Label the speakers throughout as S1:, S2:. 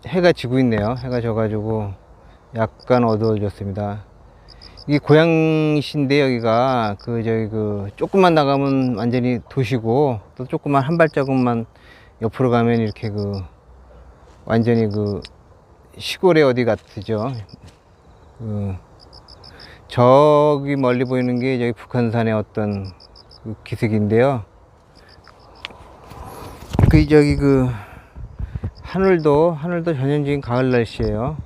S1: 해가 지고 있네요. 해가 져가지고 약간 어두워졌습니다. 이게 고양시인데 여기가 조금만 나가면 완전히 도시고, 또 조금만 한 발자국만 옆으로 가면 이렇게 완전히 시골의 어디 같으죠. 저기 멀리 보이는 게 저기 북한산의 어떤 기슭인데요. 하늘도 전형적인 가을 날씨예요.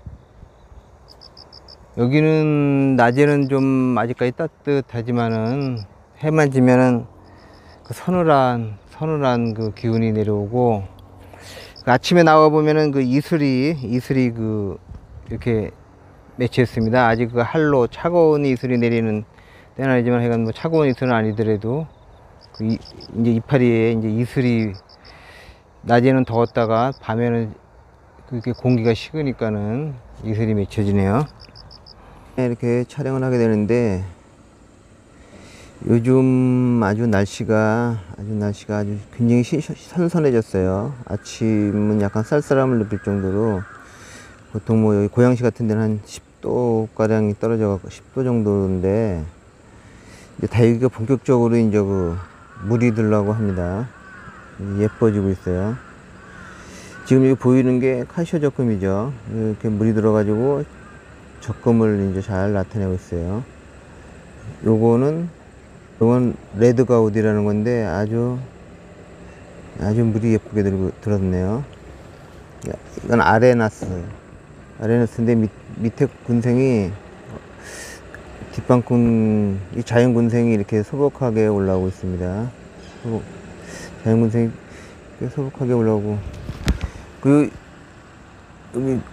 S1: 여기는 낮에는 좀 아직까지 따뜻하지만은 해만 지면은 서늘한 기운이 내려오고, 아침에 나와 보면은 이슬이 이렇게 맺혀있습니다. 아직 할로 차가운 이슬이 내리는 때는 아니지만, 하여간 뭐 차가운 이슬은 아니더라도 이제 이파리에 이제 이슬이, 낮에는 더웠다가 밤에는 그렇게 공기가 식으니까는 이슬이 맺혀지네요. 이렇게 촬영을 하게 되는데, 요즘 날씨가 아주 굉장히 선선해졌어요. 아침은 약간 쌀쌀함을 느낄 정도로, 보통 뭐 여기 고양시 같은 데는 한 10도 가량이 떨어져 갖고 10도 정도인데, 이제 다육이가 본격적으로 이제 물이 들라고 합니다. 예뻐지고 있어요. 지금 여기 보이는 게 카시오 적금이죠. 이렇게 물이 들어가지고 적금을 이제 잘 나타내고 있어요. 요건 레드 가우디라는 건데, 아주 물이 예쁘게 들었네요. 이건 아레나스인데 밑에 군생이, 이 자연 군생이 이렇게 소복하게 올라오고 있습니다. 자연 군생이 소복하게 올라오고, 여기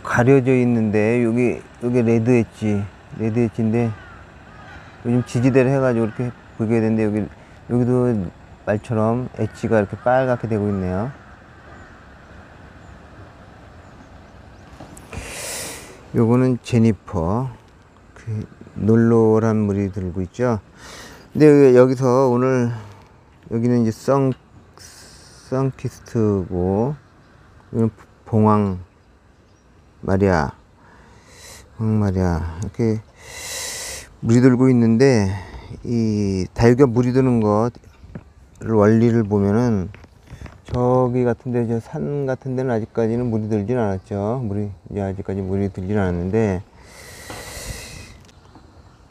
S1: 가려져 있는데, 여기 레드 엣지인데, 요즘 지지대를 해가지고 이렇게 보게 되는데, 여기도 말처럼 엣지가 이렇게 빨갛게 되고 있네요. 요거는 제니퍼, 놀노란 물이 들고 있죠. 근데 여기서 오늘, 여기는 이제 선키스트고, 이건 봉황 마리아 이렇게 물이 들고 있는데, 이 다육이가 물이 드는 것 원리를 보면은, 저기 같은데, 산 같은 데는 아직까지는 물이 들진 않았죠. 아직까지 물이 들진 않았는데,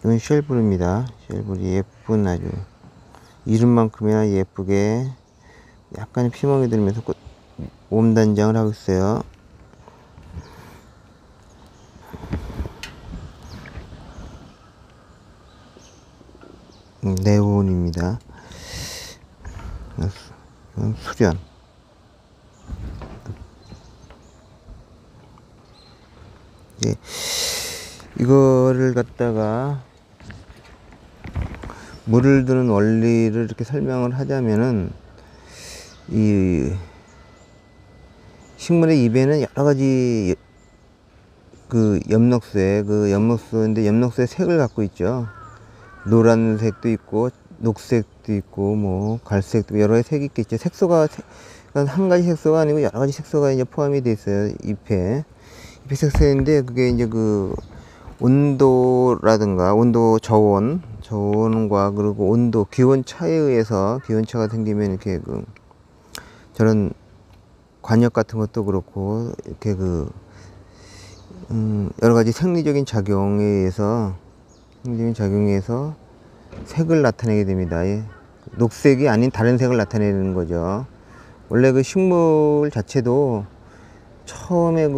S1: 이건 쉘브루입니다. 쉘브루, 예쁜, 아주 이름만큼이나 예쁘게 약간 피멍이 들면서 몸단장을 하고 있어요. 네온입니다. 이건 수련. 이거를 갖다가 물을 드는 원리를 이렇게 설명을 하자면은, 이 식물의 입에는 여러 가지 엽록소인데, 엽록소의 색을 갖고 있죠. 노란색도 있고, 녹색도 있고, 뭐 갈색도, 여러 가지 색이 있겠죠. 한 가지 색소가 아니고 여러 가지 색소가 이제 포함이 돼 있어요. 잎에 색소인데, 그게 이제 온도라든가 저온과, 그리고 기온차에 의해서, 기온차가 생기면 이렇게 저런 관역 같은 것도 그렇고, 이렇게 여러 가지 생리적인 작용에 의해서 색을 나타내게 됩니다. 녹색이 아닌 다른 색을 나타내는 거죠. 원래 식물 자체도 처음에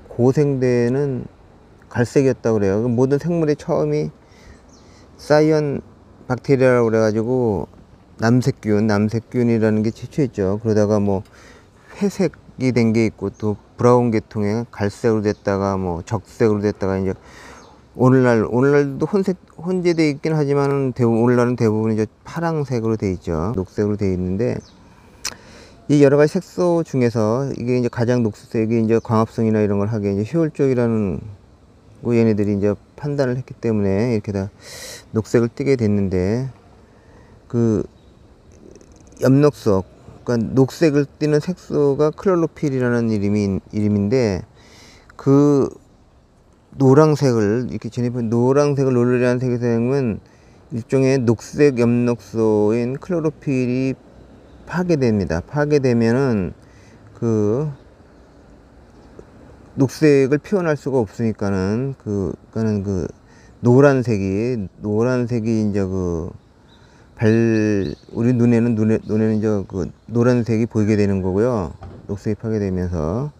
S1: 고생대는 갈색이었다고 그래요. 모든 생물의 처음이 사이언 박테리아라고 그래가지고, 남색균이라는 게 최초였죠. 그러다가 뭐 회색이 된 게 있고, 또 브라운 계통의 갈색으로 됐다가 뭐 적색으로 됐다가, 이제 오늘날도 혼재되어 있긴 하지만, 오늘날은 대부분 이제 파랑색으로 되어 있죠. 녹색으로 되어 있는데, 이 여러 가지 색소 중에서 이게 이제 가장 녹색이 이제 광합성이나 이런 걸 하기에 이제 효율적이라는 얘네들이 이제 판단을 했기 때문에 이렇게 다 녹색을 띠게 됐는데, 엽록소, 그러니까 녹색을 띠는 색소가 클로로필이라는 이름인데, 그 노란색을 이렇게 진입한 노란색을 노르리한 색은 일종의 녹색 엽록소인 클로로필이 파괴됩니다. 파괴되면은 그 녹색을 표현할 수가 없으니까는 그거는 그 노란색이 이제 우리 눈에는 이제 그 노란색이 보이게 되는 거고요. 녹색이 파괴되면서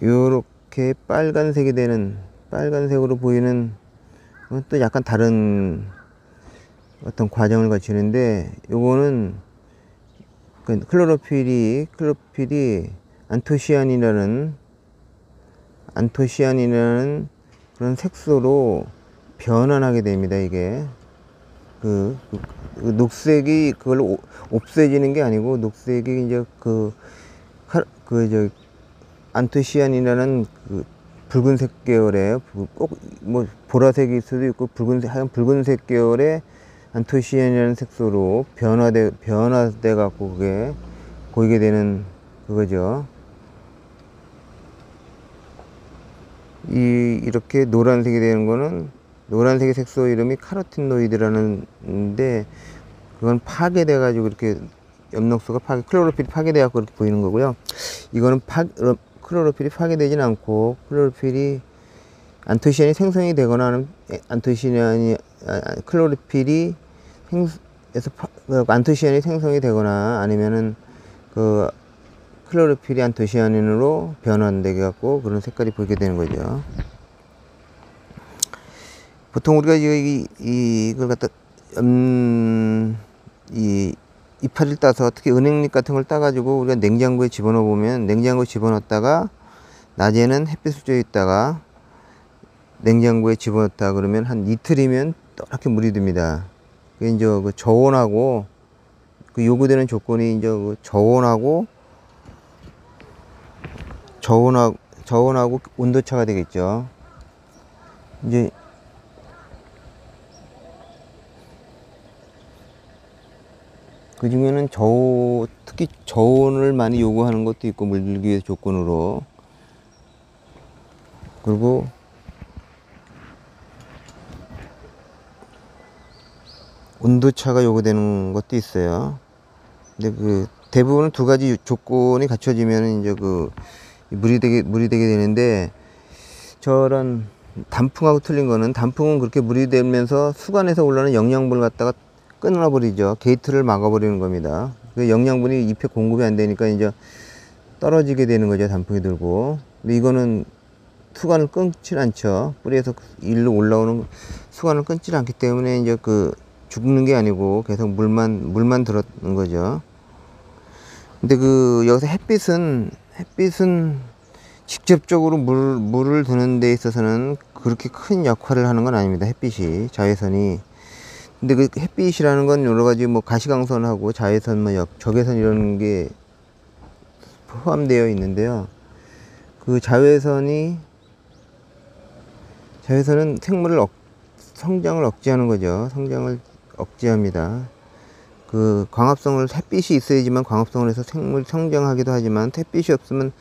S1: 요렇게 빨간색으로 보이는 건 또 약간 다른 어떤 과정을 거치는데, 요거는 클로로필이 안토시아닌이라는 그런 색소로 변환하게 됩니다. 이게 그 녹색이 그걸 없애지는 게 아니고, 녹색이 이제 안토시아닌이라는 그 붉은색 계열의, 꼭 뭐 보라색일 수도 있고 하얀 붉은색 계열의 안토시아닌이라는 색소로 변화돼 갖고 그게 보이게 되는 그거죠. 이렇게 노란색이 되는 거는, 노란색의 색소 이름이 카로틴노이드라는데, 그건 파괴돼 가지고 이렇게 엽록소가 클로로필이 파괴돼 갖고 이렇게 보이는 거고요. 이거는 클로로필이 파괴되진 않고, 안토시아닌이 생성이 되거나 하는, 클로로필이 안토시아닌이 생성이 되거나 아니면은 클로로필이 안토시아닌으로 변환돼 갖고 그런 색깔이 보이게 되는 거죠. 보통 우리가 이걸 갖다 이파리를 따서, 특히 은행잎 같은 걸 따가지고 우리가 냉장고에 집어넣어 보면, 냉장고에 집어넣었다가 낮에는 햇빛을 쬐 있다가 냉장고에 집어넣었다 그러면 한 이틀이면 이렇게 물이 듭니다. 그게 이제 그 저온하고 요구되는 조건이 이제 저온하고 온도차가 되겠죠. 이제 그 중에는 특히 저온을 많이 요구하는 것도 있고, 물들기 위해 조건으로. 그리고 온도차가 요구되는 것도 있어요. 근데 대부분은 두 가지 조건이 갖춰지면 이제 물이 되게 되는데, 저런 단풍하고 틀린 거는, 단풍은 그렇게 물이 되면서 수간에서 올라오는 영양분을 갖다가 끊어버리죠. 게이트를 막아버리는 겁니다. 그 영양분이 잎에 공급이 안 되니까 이제 떨어지게 되는 거죠. 단풍이 들고. 근데 이거는 수간을 끊질 않죠. 뿌리에서 일로 올라오는 수간을 끊질 않기 때문에 이제 죽는 게 아니고 계속 물만 들었는 거죠. 근데 여기서 햇빛은 직접적으로 물을 드는 데 있어서는 그렇게 큰 역할을 하는 건 아닙니다. 햇빛이, 자외선이. 근데 햇빛이라는 건 여러 가지 가시광선하고 자외선, 적외선 이런 게 포함되어 있는데요. 자외선은 성장을 억제하는 거죠. 성장을 억제합니다. 햇빛이 있어야지만 광합성을 해서 생물이 성장하기도 하지만, 빛이 없으면은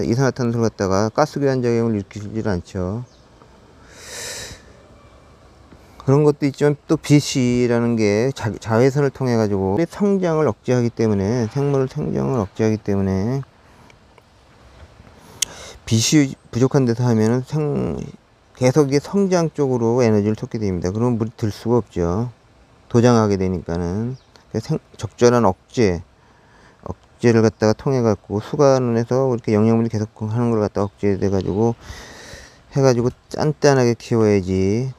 S1: 이산화탄소를 갖다가 가스교환 작용을 일으키질 않죠. 그런 것도 있지만, 또 빛이라는 게 자외선을 통해 가지고 성장을 억제하기 때문에, 생물의 성장을 억제하기 때문에, 빛이 부족한 데서 하면은 계속 성장 쪽으로 에너지를 쏟게 됩니다. 그러면 물이 들 수가 없죠. 도장하게 되니까는. 적절한 억제를 갖다가 통해 갖고, 수간에서 이렇게 영양분이 계속 하는 걸 갖다가 억제돼 가지고 해가지고 짠짠하게 키워야지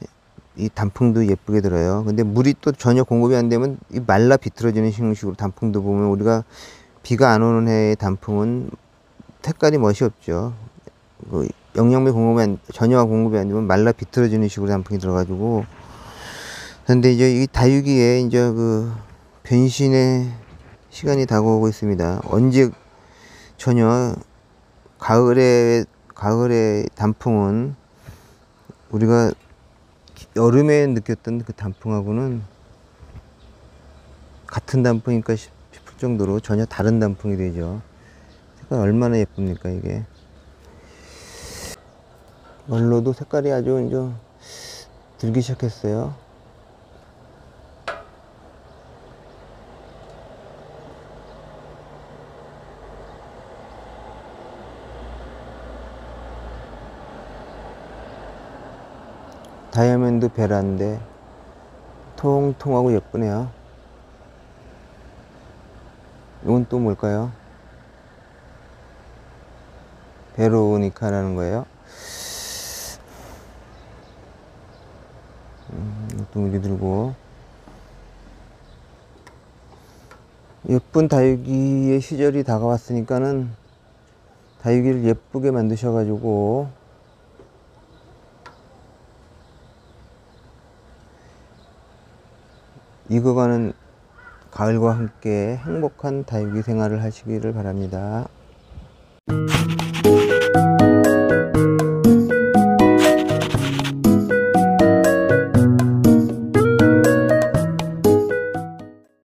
S1: 이 단풍도 예쁘게 들어요. 근데 물이 또 전혀 공급이 안 되면 말라 비틀어지는 식으로 단풍도 보면, 우리가 비가 안 오는 해의 단풍은 색깔이 멋이 없죠. 영양분 전혀 공급이 안 되면 말라 비틀어지는 식으로 단풍이 들어가지고. 근데 이제 이 다육이에 이제 변신의 시간이 다가오고 있습니다. 언제 전혀 가을의 단풍은 우리가 여름에 느꼈던 그 단풍하고는 같은 단풍인가 싶을 정도로 전혀 다른 단풍이 되죠. 얼마나 예쁩니까 이게. 원로도 색깔이 아주 이제 들기 시작했어요. 다이아몬드 베라인데 통통하고 예쁘네요. 이건 또 뭘까요? 베로니카라는 거예요. 이것도 무늬 들고. 예쁜 다육이의 시절이 다가왔으니까는 다육이를 예쁘게 만드셔가지고 익어가는 가을과 함께 행복한 다육이 생활을 하시기를 바랍니다.